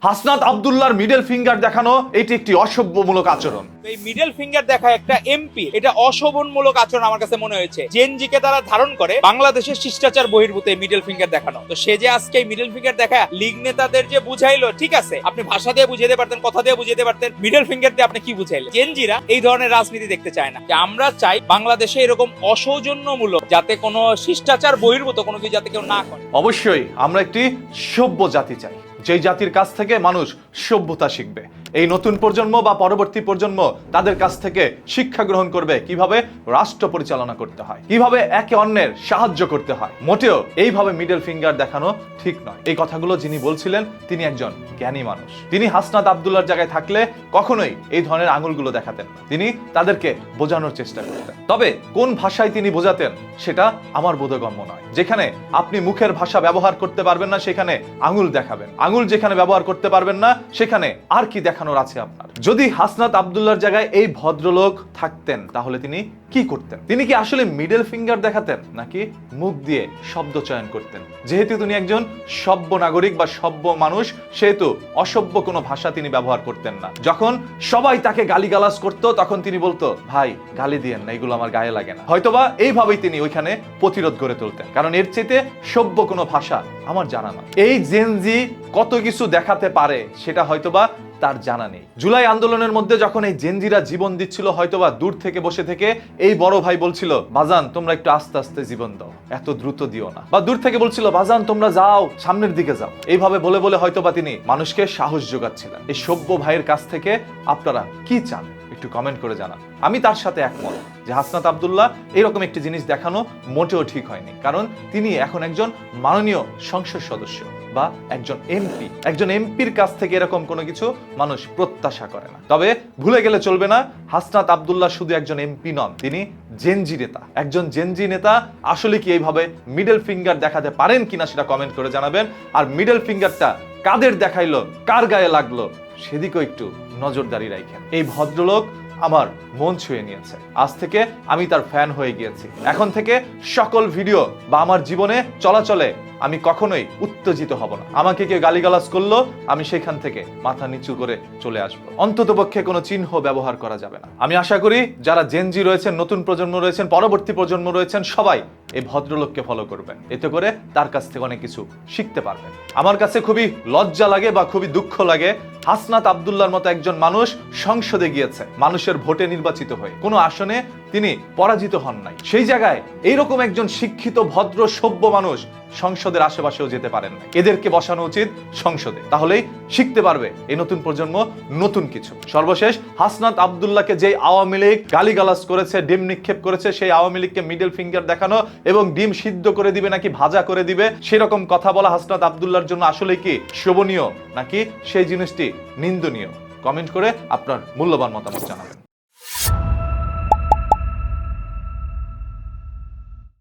Hasnat আব্দুল্লাহর middle finger দেখানো এটি একটি অসভ্যমূলক আচরণ। এই মিডল ফিঙ্গার দেখা একটা এমপি, এটা অশোভনমূলক আচরণ আমার কাছে মনে হয়েছে। জেনজিকে তারা ধারণ করে বাংলাদেশের শিষ্টাচার বহির্ভূত এই মিডল ফিঙ্গার দেখানো। তো সে যে আজকে মিডল ফিঙ্গার দেখা লীগ নেতাদের যে বুঝাইলো, ঠিক আছে, আপনি ভাষা দিয়ে বুঝাইতে পারতেন, কথা দিয়ে বুঝাইতে পারতেন, মিডল ফিঙ্গার দিয়ে আপনি কি বুঝাইলেন? জেনজিরা এই ধরনের রাজনীতি দেখতে চায় না। যে আমরা চাই বাংলাদেশে এরকম অসৌজন্যমূলক, যাতে কোনো শিষ্টাচার বহির্ভূত কোনো কিছু যাতে কেউ না করে। অবশ্যই আমরা একটি সভ্য জাতি চাই, যেই জাতির কাছ থেকে মানুষ সভ্যতা শিখবে। এই নতুন প্রজন্ম বা পরবর্তী প্রজন্ম তাদের কাছ থেকে শিক্ষা গ্রহণ করবে কিভাবে রাষ্ট্র পরিচালনা করতে হয়, কিভাবে একে অন্যের সাহায্য করতে হয়। মোটেও এইভাবে মিডল ফিঙ্গার দেখানো ঠিক নয়। এই কথাগুলো যিনি বলছিলেন তিনি একজন জ্ঞানী মানুষ। তিনি হাসনাত আব্দুল্লাহর জায়গায় থাকলে কখনোই এই ধরনের আঙুলগুলো দেখাতেন না। তিনি তাদেরকে বোঝানোর চেষ্টা করতেন। তবে কোন ভাষায় তিনি বোঝাতেন সেটা আমার বোধগম্য নয়। যেখানে আপনি মুখের ভাষা ব্যবহার করতে পারবেন না সেখানে আঙুল দেখাবেন, আঙুল যেখানে ব্যবহার করতে পারবেন না সেখানে আর কি দেখানোর আছে আপনার? যদি হাসনাত আব্দুল্লাহর জায়গায় এই ভদ্রলোক থাকতেন তাহলে তিনি কি করতেন? তিনি কি আসলে মিডল ফিঙ্গার দেখাতেন নাকি মুখ দিয়ে শব্দ চয়ন করতেন? যেহেতু তিনি একজন সভ্য নাগরিক বা সভ্য মানুষ, সেহেতু অসভ্য কোনো ভাষা তিনি ব্যবহার করতেন না। যখন সবাই তাকে গালিগালাজ করতো তখন তিনি বলতো, ভাই গালি দিয়েন না, এগুলো আমার গায়ে লাগে না। হয়তোবা এইভাবেই তিনি ওইখানে প্রতিরোধ গড়ে তুলতেন, কারণ এর চেয়ে সভ্য কোনো ভাষা আমার জানা নয়। এই জেনজি কত কিছু দেখাতে পারে সেটা হয়তোবা তার জানা নেই। জুলাই আন্দোলনের মধ্যে যখন এই জেনজিরা জীবন দিচ্ছিল, হয়তোবা দূর থেকে বসে থেকে এই বড় ভাই বলছিল, বাজান তোমরা একটু আস্তে আস্তে জীবন দাও, এত দ্রুত দিও না। বা দূর থেকে বলছিল, বাজান তোমরা যাও, সামনের দিকে যাও। এইভাবে বলে বলে হয়তোবা তিনি মানুষকে সাহস যোগাচ্ছিলেন। এই সভ্য ভাইয়ের কাছ থেকে আপনারা কি চান একটু কমেন্ট করে জানান। আমি তার সাথে একমত যে হাসনাত আব্দুল্লাহ এরকম একটি জিনিস দেখানো মোটেও ঠিক হয়নি, কারণ তিনি এখন একজন মাননীয় সংসদ সদস্য বা একজন এমপি। একজন এমপির কাছ থেকে এরকম কোনো কিছু মানুষ প্রত্যাশা করে না। তবে ভুলে গেলে চলবে না, হাসনাত আব্দুল্লাহ শুধু একজন এমপি নন, তিনি জেনজি নেতা। একজন জেনজি নেতা আসলে কি এইভাবে মিডল ফিঙ্গার দেখাতে পারেন কিনা সেটা কমেন্ট করে জানাবেন। আর মিডল ফিঙ্গারটা কাদের দেখাইলো, কার গায়ে লাগলো সেদিকেও একটু নজরদারি রাখেন। এই ভদ্রলোক আমার মন ছুঁয়ে নিয়েছে। আজ থেকে আমি তার ফ্যান হয়ে গিয়েছি। এখন থেকে সকল ভিডিও বা আমার জীবনে চলাচলে আমি কখনোই উত্তেজিত হব না। আমাকে কেউ গালিগালাজ করলো আমি সেখান থেকে মাথা নিচু করে চলে আসবো। অন্ততপক্ষে কোনো চিহ্ন ব্যবহার করা যাবে না। আমি আশা করি যারা জেনজি রয়েছেন, নতুন প্রজন্ম রয়েছেন, পরবর্তী প্রজন্ম রয়েছেন, সবাই এই ভদ্রলোককে ফলো করবেন। এতে করে তার কাছ থেকে অনেক কিছু শিখতে পারবেন। আমার কাছে খুবই লজ্জা লাগে বা খুবই দুঃখ লাগে, হাসনাত আব্দুল্লাহর মতো একজন মানুষ সংসদে গিয়েছে, মানুষের ভোটে নির্বাচিত হয়ে কোনো আসনে তিনি পরাজিত হন নাই। সেই জায়গায় এইরকম একজন শিক্ষিত ভদ্র সভ্য মানুষ সংসদের আশেপাশেও যেতে পারেন না। এদেরকে বসানো উচিত সংসদে, তাহলেই শিখতে পারবে এই নতুন প্রজন্ম নতুন কিছু। সর্বশেষ হাসনাত আব্দুল্লাহকে যে আওয়ামী লীগ গালিগালাজ করেছে, ডিম নিক্ষেপ করেছে, সেই আওয়ামী লীগকে মিডল ফিঙ্গার দেখানো এবং ডিম সিদ্ধ করে দিবে নাকি ভাজা করে দিবে সেরকম কথা বলা হাসনাত আব্দুল্লাহর জন্য আসলে কি শোভনীয় নাকি সেই জিনিসটি নিন্দনীয়? কমেন্ট করে আপনার মূল্যবান মতামত জানাবেন।